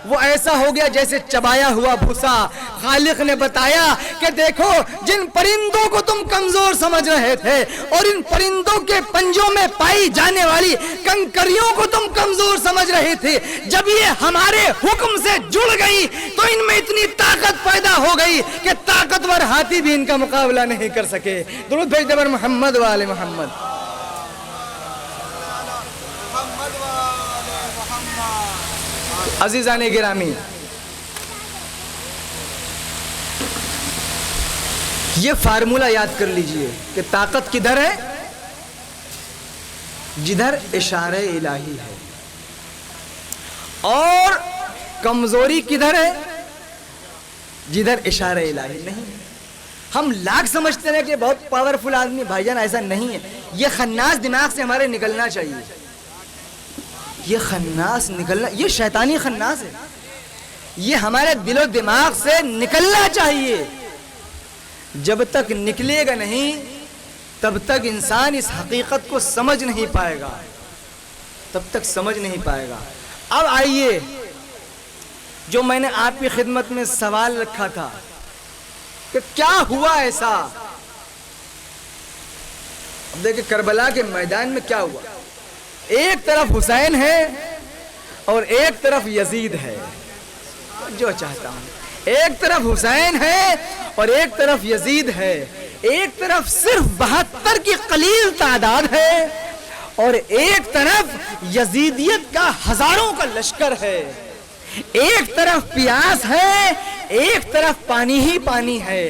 وہ ایسا ہو گیا جیسے چبایا ہوا بھوسا۔ خالق نے بتایا کہ دیکھو، جن پرندوں کو تم کمزور سمجھ رہے تھے اور ان پرندوں کے پنجوں میں پائی جانے والی کنکریوں کو تم کمزور سمجھ رہے تھے، جب یہ ہمارے حکم سے جڑ گئی تو ان میں اتنی طاقت پیدا ہو گئی کہ طاقتور ہاتھی بھی ان کا مقابلہ نہیں کر سکے۔ درود بھیجتے پر محمد والے محمد۔ عزیزان گرامی، یہ فارمولہ یاد کر لیجئے کہ طاقت کدھر ہے؟ جدھر اشارہ الہی ہے۔ اور کمزوری کدھر ہے؟ جدھر اشارہ الہی نہیں۔ ہم لاکھ سمجھتے ہیں کہ بہت پاورفل آدمی، بھائی جان ایسا نہیں ہے۔ یہ خناس دماغ سے ہمارے نکلنا چاہیے، یہ خناس نکلنا، یہ شیطانی خناس ہے، یہ ہمارے دل و دماغ سے نکلنا چاہیے۔ جب تک نکلے گا نہیں تب تک انسان اس حقیقت کو سمجھ نہیں پائے گا، تب تک سمجھ نہیں پائے گا۔ اب آئیے، جو میں نے آپ کی خدمت میں سوال رکھا تھا کہ کیا ہوا ایسا، اب دیکھیں کربلا کے میدان میں کیا ہوا۔ ایک طرف حسین ہے اور ایک طرف یزید ہے، جو چاہتا ہوں، ایک طرف حسین ہے اور ایک طرف یزید ہے، ایک طرف صرف 72 کی قلیل تعداد ہے اور ایک طرف یزیدیت کا ہزاروں کا لشکر ہے. ایک طرف پیاس ہے, ایک طرف پانی ہی پانی ہے,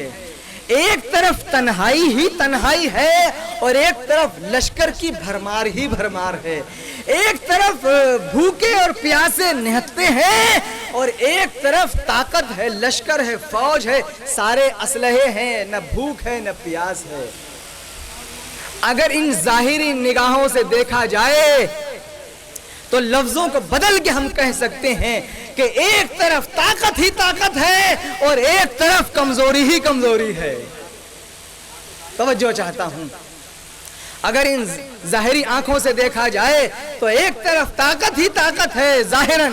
ایک طرف تنہائی ہی تنہائی ہے, اور ایک طرف لشکر کی بھرمار ہی بھرمار ہے. ایک طرف بھوکے اور پیاسے نہتے ہیں, اور ایک طرف طاقت ہے, لشکر ہے, فوج ہے, سارے اسلحے ہیں, نہ بھوک ہے نہ پیاس ہے. اگر ان ظاہری نگاہوں سے دیکھا جائے تو لفظوں کو بدل کے ہم کہہ سکتے ہیں کہ ایک طرف طاقت ہی طاقت ہے اور ایک طرف کمزوری ہی کمزوری ہے. توجہ چاہتا ہوں, اگر ان ظاہری آنکھوں سے دیکھا جائے تو ایک طرف طاقت ہی طاقت ہے ظاہراً,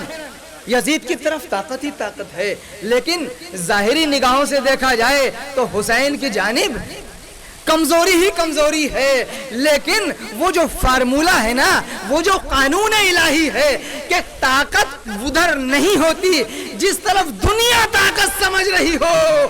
یزید کی طرف طاقت ہی طاقت ہے, لیکن ظاہری نگاہوں سے دیکھا جائے تو حسین کی جانب کمزوری ہی کمزوری ہے. لیکن وہ جو فارمولہ ہے نا, وہ جو قانون الہی ہے کہ طاقت ادھر نہیں ہوتی جس طرف دنیا طاقت سمجھ رہی ہو,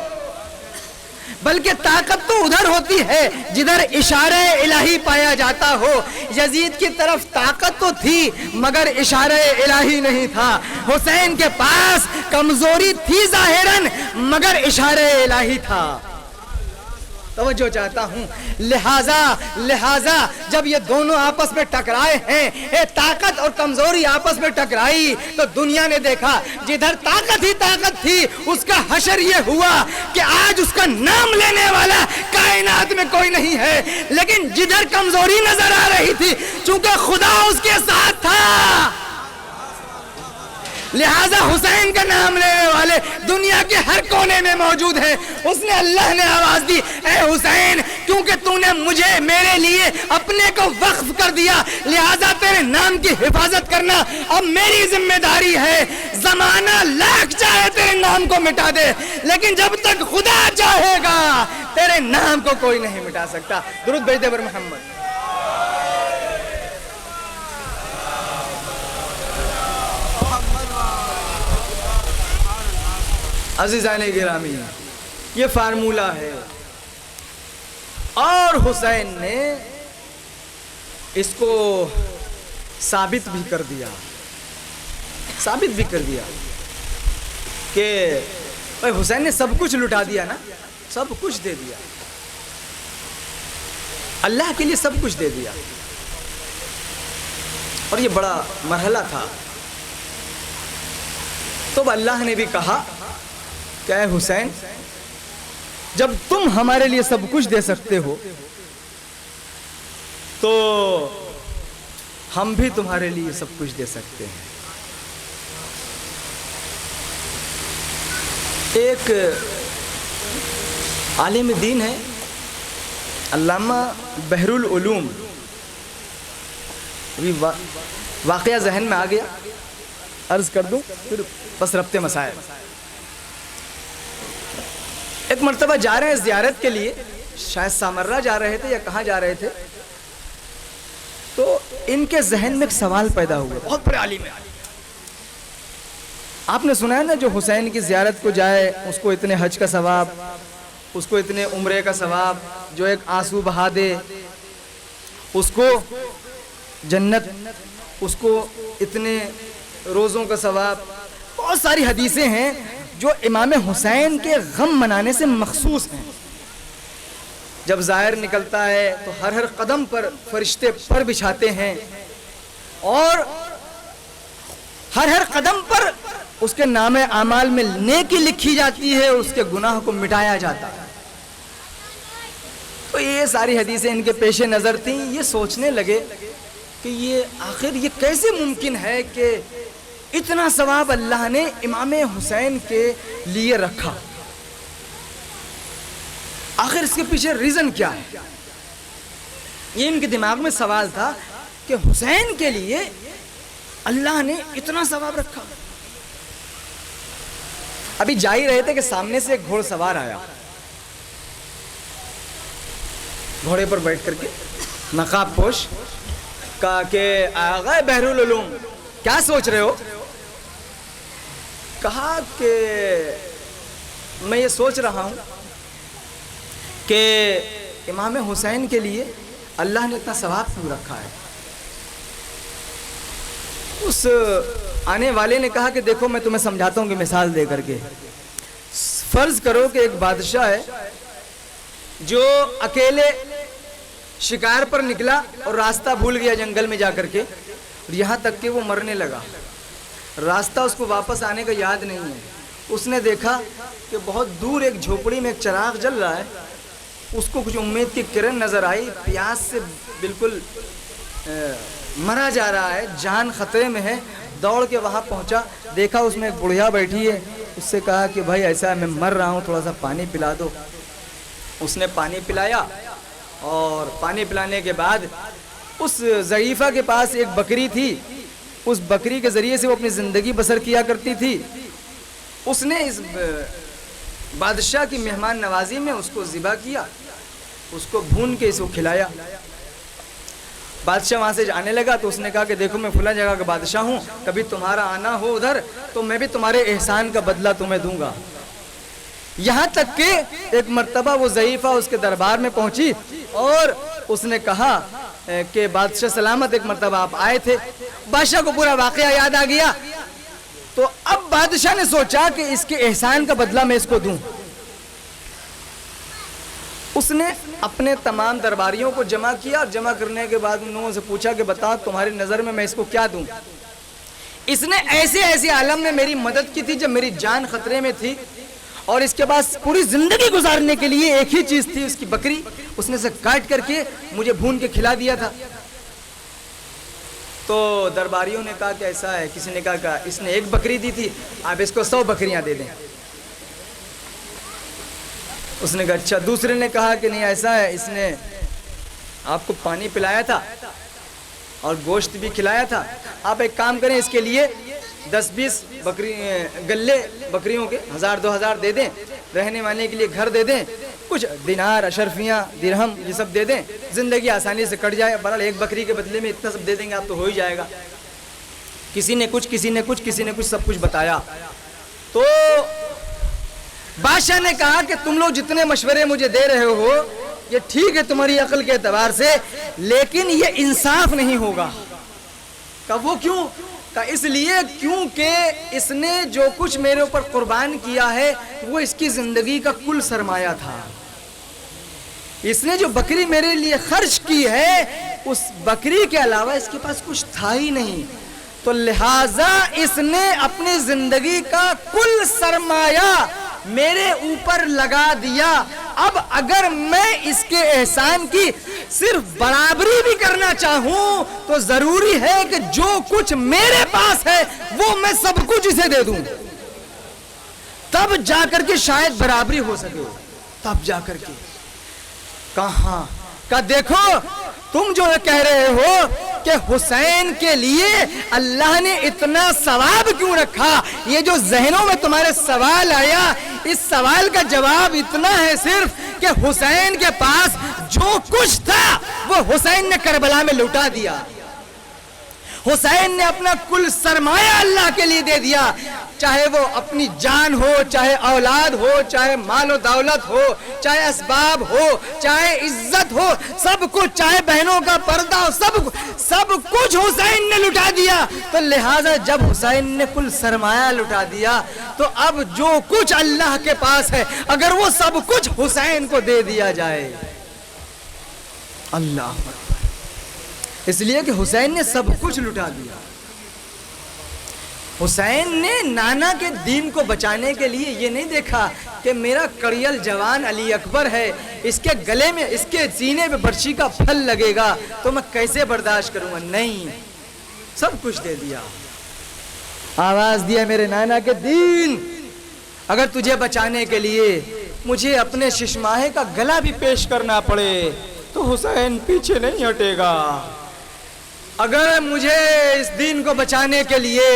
بلکہ طاقت تو ادھر ہوتی ہے جدھر اشارہ الہی پایا جاتا ہو. یزید کی طرف طاقت تو تھی مگر اشارہ الہی نہیں تھا. حسین کے پاس کمزوری تھی ظاہراً مگر اشارہ الہی تھا. توجہ چاہتا ہوں, لہذا جب یہ دونوں آپس میں ٹکرائے ہیں, طاقت اور کمزوری آپس میں ٹکرائی, تو دنیا نے دیکھا جدھر طاقت ہی طاقت تھی اس کا حشر یہ ہوا کہ آج اس کا نام لینے والا کائنات میں کوئی نہیں ہے. لیکن جدھر کمزوری نظر آ رہی تھی, چونکہ خدا اس کے ساتھ تھا, لہذا حسین کا نام لینے والے دنیا کے ہر کونے میں موجود ہیں. اس نے, اللہ نے آواز دی, اے حسین کیونکہ تو نے مجھے میرے لیے اپنے کو وقف کر دیا, لہذا تیرے نام کی حفاظت کرنا اب میری ذمہ داری ہے. زمانہ لاکھ چاہے تیرے نام کو مٹا دے, لیکن جب تک خدا چاہے گا تیرے نام کو کوئی نہیں مٹا سکتا. درود بھیج دے بر محمد. عزیزان گرامی, یہ فارمولہ ہے, اور حسین نے اس کو ثابت بھی کر دیا کہ بھائی حسین نے سب کچھ لٹا دیا نا, سب کچھ دے دیا, اللہ کے لیے سب کچھ دے دیا. اور یہ بڑا مرحلہ تھا. تو اللہ نے بھی کہا کہ اے حسین, جب تم ہمارے لیے سب کچھ دے سکتے ہو تو ہم بھی تمہارے لیے سب کچھ دے سکتے ہیں. ایک عالم دین ہے علامہ بحر العلوم, ابھی واقعہ ذہن میں آ گیا, عرض کر دوں پھر بس ربط مسائل. ایک مرتبہ جا رہے ہیں زیارت کے لیے, شاید سامرہ جا رہے تھے یا کہاں جا رہے تھے, تو ان کے ذہن میں ایک سوال پیدا ہوا. بہت بڑے عالم ہیں, آپ نے سنا ہے نا, جو حسین کی زیارت کو جائے اس کو اتنے حج کا ثواب, اس کو اتنے عمرے کا ثواب, جو ایک آنسو بہا دے اس کو جنت, اس کو اتنے روزوں کا ثواب. بہت ساری حدیثیں ہیں جو امام حسین کے غم منانے سے مخصوص ہیں. جب ظاہر نکلتا ہے تو ہر قدم پر فرشتے پر بچھاتے ہیں, اور ہر قدم پر اس کے نام اعمال میں نیکی لکھی جاتی ہے, اس کے گناہ کو مٹایا جاتا ہے. تو یہ ساری حدیثیں ان کے پیش نظر تھیں. یہ سوچنے لگے کہ یہ آخر یہ کیسے ممکن ہے کہ اتنا ثواب اللہ نے امام حسین کے لیے رکھا, آخر اس کے پیچھے ریزن کیا ہے. یہ ان کے دماغ میں سوال تھا کہ حسین کے لیے اللہ نے اتنا ثواب رکھا. ابھی جا ہی رہے تھے کہ سامنے سے ایک گھوڑ سوار آیا, گھوڑے پر بیٹھ کر کے نقاب پوش, کہا کہ آغا بحر العلوم کیا سوچ رہے ہو؟ کہا کہ میں یہ سوچ رہا ہوں کہ امام حسین کے لیے اللہ نے اتنا ثواب کیوں رکھا ہے. اس آنے والے نے کہا کہ دیکھو میں تمہیں سمجھاتا ہوں کہ مثال دے کر کے، فرض کرو کہ ایک بادشاہ ہے جو اکیلے شکار پر نکلا اور راستہ بھول گیا جنگل میں جا کر کے، اور یہاں تک کہ وہ مرنے لگا، راستہ اس کو واپس آنے کا یاد نہیں ہے۔ اس نے دیکھا کہ بہت دور ایک جھوپڑی میں ایک چراغ جل رہا ہے، اس کو کچھ امید کی کرن نظر آئی، پیاس سے بالکل مرا جا رہا ہے، جان خطرے میں ہے، دوڑ کے وہاں پہنچا، دیکھا اس میں ایک بڑھیا بیٹھی ہے، اس سے کہا کہ بھائی ایسا ہے میں مر رہا ہوں، تھوڑا سا پانی پلا دو۔ اس نے پانی پلایا، اور پانی پلانے کے بعد اس ضعیفہ کے پاس ایک بکری تھی، اس بکری کے ذریعے سے وہ اپنی زندگی بسر کیا کرتی تھی۔ اس نے اس بادشاہ کی مہمان نوازی میں اس کو ذبح کیا، اس کو بھون کے اس کو کھلایا۔ بادشاہ وہاں سے جانے لگا تو اس نے کہا کہ دیکھو میں فلاں جگہ کا بادشاہ ہوں، کبھی تمہارا آنا ہو ادھر تو میں بھی تمہارے احسان کا بدلہ تمہیں دوں گا۔ یہاں تک کہ ایک مرتبہ وہ ضعیفہ اس کے دربار میں پہنچی اور اس نے کہا کہ بادشاہ سلامت، ایک مرتبہ آپ آئے تھے۔ بادشاہ کو پورا واقعہ یاد آ گیا، تو اب بادشاہ نے سوچا کہ اس کے احسان کا بدلہ میں اس کو دوں۔ اس نے اپنے تمام درباریوں کو جمع کیا، اور جمع کرنے کے بعد ان لوگوں سے پوچھا کہ بتا تمہاری نظر میں اس کو کیا دوں۔ اس نے ایسے ایسے عالم میں میری مدد کی تھی جب میری جان خطرے میں تھی، اور اس کے پاس پوری زندگی گزارنے کے لیے ایک ہی چیز تھی، اس کی بکری، اس نے اسے کاٹ کر کے مجھے بھون کے کھلا دیا تھا۔ تو درباریوں نے کہا کہ ایسا ہے، کسی نے کہا کہ اس نے ایک بکری دی تھی، آپ اس کو 100 بکریاں دے دیں۔ اس نے کہا اچھا۔ دوسرے نے کہا کہ نہیں ایسا ہے، اس نے آپ کو پانی پلایا تھا اور گوشت بھی کھلایا تھا، آپ ایک کام کریں، اس کے لیے 10-20 گلے بکریوں کے 1000-2000 دے دیں، رہنے والے کے لیے گھر دے دیں، کچھ دینار اشرفیاں درہم یہ سب دے دیں، زندگی آسانی سے کٹ جائے۔ بہرحال ایک بکری کے بدلے میں اتنا سب دے دیں گے آپ تو ہو ہی جائے گا۔ کسی نے کچھ سب کچھ بتایا۔ تو بادشاہ نے کہا کہ تم لوگ جتنے مشورے مجھے دے رہے ہو یہ ٹھیک ہے تمہاری عقل کے اعتبار سے، لیکن یہ انصاف نہیں ہوگا۔ کہا وہ کیوں؟ کہا اس لیے کیونکہ اس نے جو کچھ میرے اوپر قربان کیا ہے وہ اس کی زندگی کا کل سرمایہ تھا۔ اس نے جو بکری میرے لیے خرچ کی ہے اس بکری کے علاوہ اس کے پاس کچھ تھا ہی نہیں، تو لہٰذا اس نے اپنی زندگی کا کل سرمایہ میرے اوپر لگا دیا۔ اب اگر میں اس کے احسان کی صرف برابری بھی کرنا چاہوں تو ضروری ہے کہ جو کچھ میرے پاس ہے وہ میں سب کچھ اسے دے دوں، تب جا کر کے شاید برابری ہو سکے، تب جا کر کے۔ کہاں کہ دیکھو تم جو کہہ رہے ہو کہ حسین کے لیے اللہ نے اتنا ثواب کیوں رکھا، یہ جو ذہنوں میں تمہارے سوال آیا اس سوال کا جواب اتنا ہے صرف کہ حسین کے پاس جو کچھ تھا وہ حسین نے کربلا میں لوٹا دیا۔ حسین نے اپنا کل سرمایہ اللہ کے لیے دے دیا، چاہے وہ اپنی جان ہو، چاہے اولاد ہو، چاہے مال و دولت ہو، چاہے اسباب ہو، چاہے عزت ہو، سب کچھ، چاہے بہنوں کا پردہ ہو، سب کچھ حسین نے لٹا دیا۔ تو لہٰذا جب حسین نے کل سرمایہ لٹا دیا تو اب جو کچھ اللہ کے پاس ہے اگر وہ سب کچھ حسین کو دے دیا جائے، اللہ اکبر، اس لیے کہ حسین نے سب کچھ لٹا دیا۔ حسین نے نانا کے دین کو بچانے کے لیے یہ نہیں دیکھا کہ میرا کڑیل جوان علی اکبر ہے، اس کے گلے میں، اس کے سینے پہ برچی کا پھل لگے گا تو میں کیسے برداشت کروں گا، نہیں، سب کچھ دے دیا، آواز دیا میرے نانا کے دین اگر تجھے بچانے کے لیے مجھے اپنے ششماہے کا گلا بھی پیش کرنا پڑے تو حسین پیچھے نہیں ہٹے گا، اگر مجھے اس دین کو بچانے کے لیے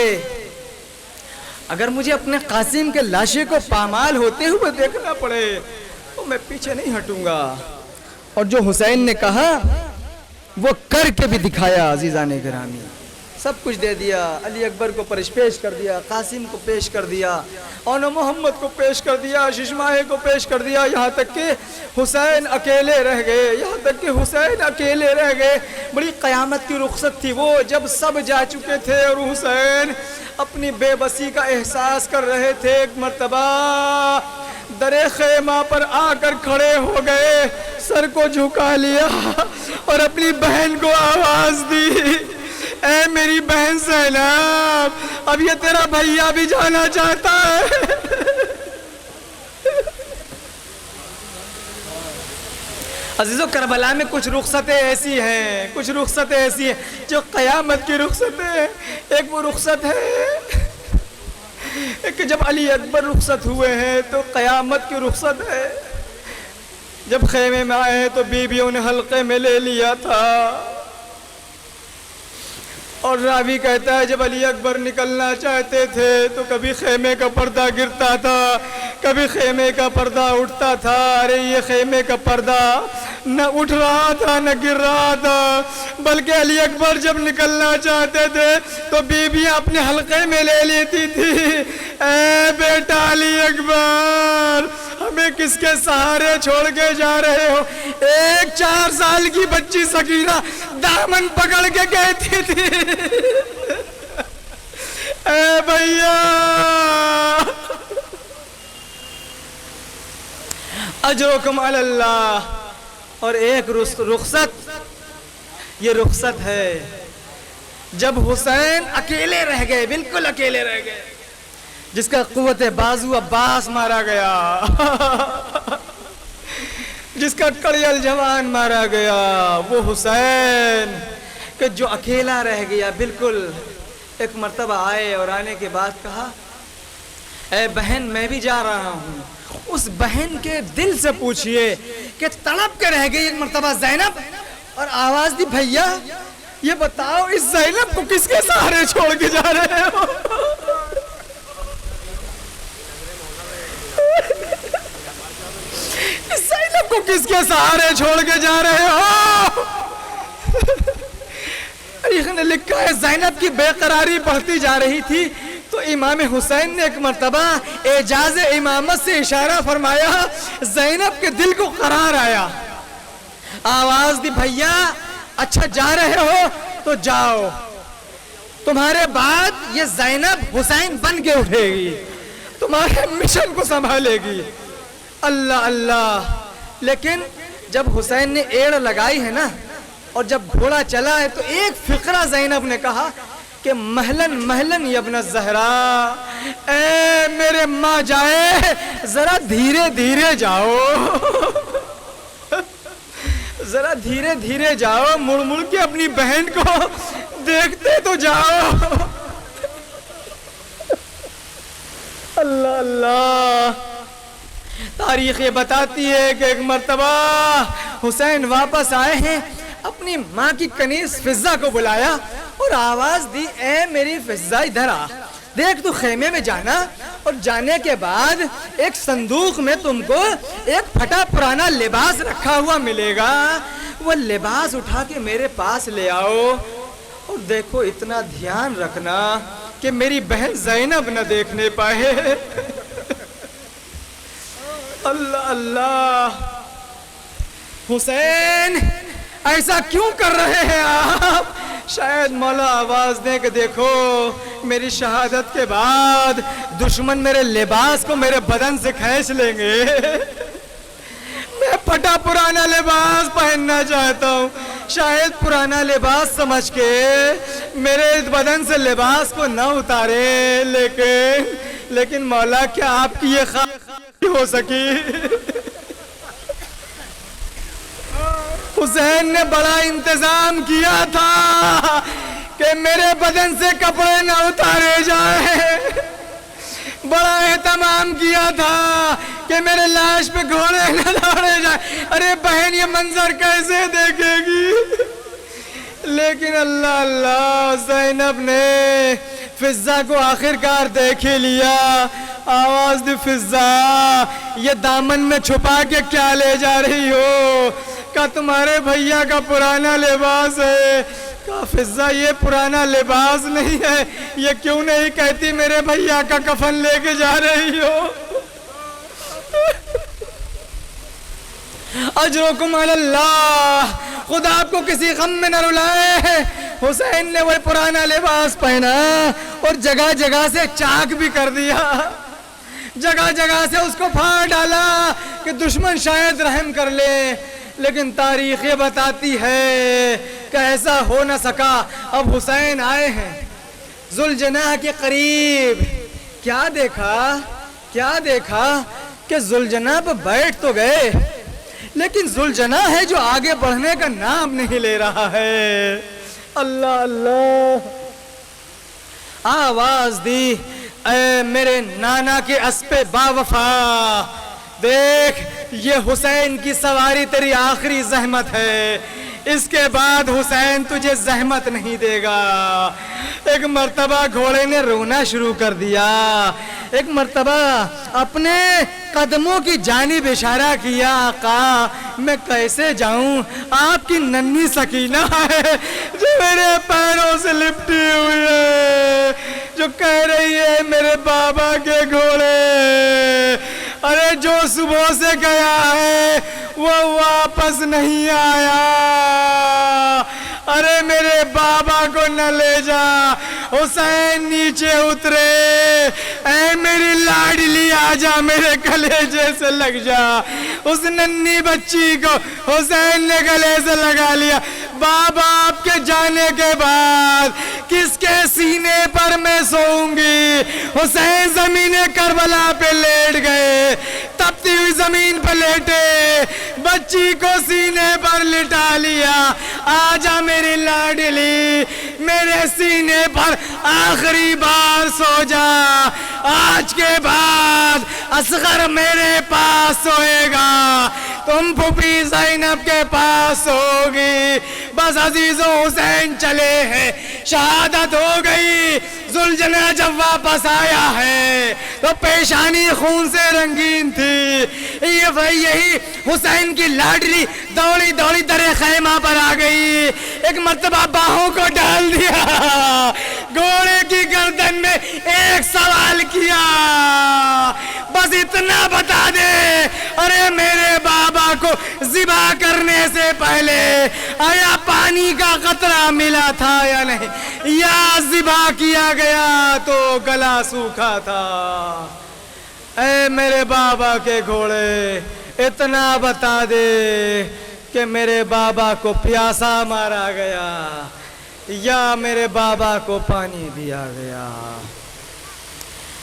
اگر مجھے اپنے قاسم کے لاشے کو پامال ہوتے ہوئے دیکھنا پڑے تو میں پیچھے نہیں ہٹوں گا۔ اور جو حسین نے کہا وہ کر کے بھی دکھایا۔ عزیزان گرامی، سب کچھ دے دیا، علی اکبر کو پیش کر دیا، قاسم کو پیش کر دیا، اور محمد کو پیش کر دیا، ششماہے کو پیش کر دیا، یہاں تک کہ حسین اکیلے رہ گئے، بڑی قیامت کی رخصت تھی وہ، جب سب جا چکے تھے اور حسین اپنی بے بسی کا احساس کر رہے تھے، ایک مرتبہ در خیمہ پر آ کر کھڑے ہو گئے، سر کو جھکا لیا اور اپنی بہن کو آواز دی، اے میری بہن زینب، اب یہ تیرا بھیا بھی جانا چاہتا ہے۔ عزیزو، کربلا میں کچھ رخصتیں ایسی ہیں جو قیامت کی رخصتیں ہیں۔ ایک وہ رخصت ہے کہ جب علی اکبر رخصت ہوئے ہیں تو قیامت کی رخصت ہے۔ جب خیمے میں آئے تو بیویوں نے حلقے میں لے لیا تھا، اور راوی کہتا ہے جب علی اکبر نکلنا چاہتے تھے تو کبھی خیمے کا پردہ گرتا تھا، کبھی خیمے کا پردہ اٹھتا تھا۔ ارے یہ خیمے کا پردہ نہ اٹھ رہا تھا نہ گر رہا تھا، بلکہ علی اکبر جب نکلنا چاہتے تھے تو بیویاں اپنے حلقے میں لے لیتی تھی۔ اے بیٹا علی اکبر، ہمیں کس کے سہارے چھوڑ کے جا رہے ہو؟ ایک 4 سال کی بچی سکینہ دامن پکڑ کے کہتی تھی، اے بھیا اجرکم علی اللہ۔ اور ایک رخصت، یہ رخصت ہے جب حسین اکیلے رہ گئے، بالکل اکیلے رہ گئے، جس کا قوت بازو عباس مارا گیا، جس کا کڑیل جوان مارا گیا، وہ حسین کہ جو اکیلا رہ گیا بالکل۔ ایک مرتبہ آئے اور آنے کے بعد کہا، اے بہن میں بھی جا رہا ہوں۔ اس بہن کے دل سے پوچھئے کہ تڑپ کے رہ گئی ایک مرتبہ زینب، اور آواز دی، بھیا یہ بتاؤ اس زینب کو کس کے سہارے چھوڑ کے جا رہے ہو؟ اس زینب کو کس کے سہارے چھوڑ کے جا رہے ہو؟ نے لکھا ہے زینب کی بے قراری بڑھتی جا رہی تھی تو امام حسین نے ایک مرتبہ اعجاز امامت سے اشارہ فرمایا، زینب کے دل کو قرار آیا، آواز دی، بھیا اچھا جا رہے ہو تو جاؤ، تمہارے بعد یہ زینب حسین بن کے اٹھے گی، تمہارے مشن کو سنبھالے گی۔ اللہ اللہ۔ لیکن جب حسین نے ایڑ لگائی ہے نا اور جب گھوڑا چلا ہے تو ایک فقرہ زینب نے کہا کہ مہلن مہلن یا ابن الزہرا، اے میرے ماں جائے ذرا دھیرے دھیرے جاؤ، ذرا دھیرے دھیرے جاؤ، مڑ مڑ کے اپنی بہن کو دیکھتے تو جاؤ۔ اللہ اللہ۔ تاریخ یہ بتاتی ہے کہ ایک مرتبہ حسین واپس آئے ہیں، اپنی ماں کی کنیز فضہ کو بلایا اور آواز دی، اے میری فضہ ادھر آ، دیکھ تو خیمے میں جانا، اور جانے کے بعد ایک صندوق میں تم کو ایک پھٹا پرانا لباس رکھا ہوا ملے گا، وہ لباس اٹھا کے میرے پاس لے آؤ، اور دیکھو اتنا دھیان رکھنا کہ میری بہن زینب نہ دیکھنے پائے۔ اللہ اللہ۔ حسین ایسا کیوں کر رہے ہیں آپ؟ شاید مولا آواز دیں کہ دیکھو میری شہادت کے بعد دشمن میرے لباس کو میرے بدن سے کھینچ لیں گے، میں پھٹا پرانا لباس پہننا چاہتا ہوں، شاید پرانا لباس سمجھ کے میرے بدن سے لباس کو نہ اتارے، لیکن مولا کیا آپ کی یہ خواہش ہو سکی؟ حسین نے بڑا انتظام کیا تھا کہ میرے بدن سے کپڑے نہ اتارے جائیں، بڑا اہتمام کیا تھا کہ میرے لاش پہ گھوڑے نہ دوڑے جائیں۔ ارے بہن یہ منظر کیسے دیکھے گی؟ لیکن اللہ اللہ، زینب نے فضہ کو آخرکار دیکھ ہی لیا۔ آواز دی، فضہ یہ دامن میں چھپا کے کیا لے جا رہی ہو؟ کہ تمہارے بھیا کا پرانا لباس ہے، کہا فضہ یہ پرانا لباس نہیں ہے، یہ کیوں نہیں کہتی میرے بھیا کا کفن لے کے جا رہی ہو؟ اجرکم علی اللہ، خدا آپ کو کسی غم میں نہ رلائے۔ حسین نے وہ پرانا لباس پہنا اور جگہ جگہ سے چاک بھی کر دیا، جگہ جگہ سے اس کو پھاڑ ڈالا کہ دشمن شاید رحم کر لے، لیکن تاریخ یہ بتاتی ہے کہ ایسا ہو نہ سکا۔ اب حسین آئے ہیں ذوالجناح کے قریب، کیا دیکھا کہ ذوالجناح پہ بیٹھ تو گئے، لیکن ذوالجناح ہے جو آگے بڑھنے کا نام نہیں لے رہا ہے۔ اللہ اللہ، آواز دی اے میرے نانا کے اسپِ با وفا، دیکھ یہ حسین کی سواری تیری آخری زحمت ہے، اس کے بعد حسین تجھے زحمت نہیں دے گا۔ ایک مرتبہ گھوڑے نے رونا شروع کر دیا، ایک مرتبہ اپنے قدموں کی جانب اشارہ کیا، آقا میں کیسے جاؤں، آپ کی ننھی سکینہ ہے جو میرے پیروں سے لپٹی ہوئی ہے، جو کہہ رہی ہے میرے بابا کے گھوڑے، ارے جو صبح سے گیا ہے وہ واپس نہیں آیا، ارے میرے بابا کو نہ لے جا۔ حسین نیچے اترے، اے میری لاڈلی آجا میرے کلیجے سے لگ جا۔ اس ننھی بچی کو حسین نے گلے سے لگا لیا۔ بابا آپ کے جانے کے بعد کس کے سینے پر میں سوؤں گی؟ حسین زمین کربلا پہ لیٹ گئے، تپتی ہوئی زمین پر لیٹے، بچی کو سینے پر لٹا لیا۔ آجا میری لاڈلی میرے سینے پر آخری بار سو جا، آج کے بعد اصغر میرے پاس سوئے گا، تم پھوپھی زینب کے پاس ہوگی۔ بس عزیزو حسین چلے ہیں، شہادت ہو گئی۔ ذوالجناح جب واپس آیا ہے تو پیشانی خون سے رنگین تھی، یہی حسین کی لاڈلی دوڑی دوڑی در خیمہ پر آ گئی، ایک مرتبہ باہوں کو ڈال دیا، گھوڑے کی گردن میں ایک سوال کیا، بس اتنا بتا دے، ارے میرے بابا کو ذبح کرنے سے پہلے آیا پانی کا قطرہ ملا تھا یا نہیں، یا ذبح کیا گیا تو گلا سوکھا تھا؟ اے میرے بابا کے گھوڑے اتنا بتا دے کہ میرے بابا کو پیاسا مارا گیا یا میرے بابا کو پانی دیا گیا۔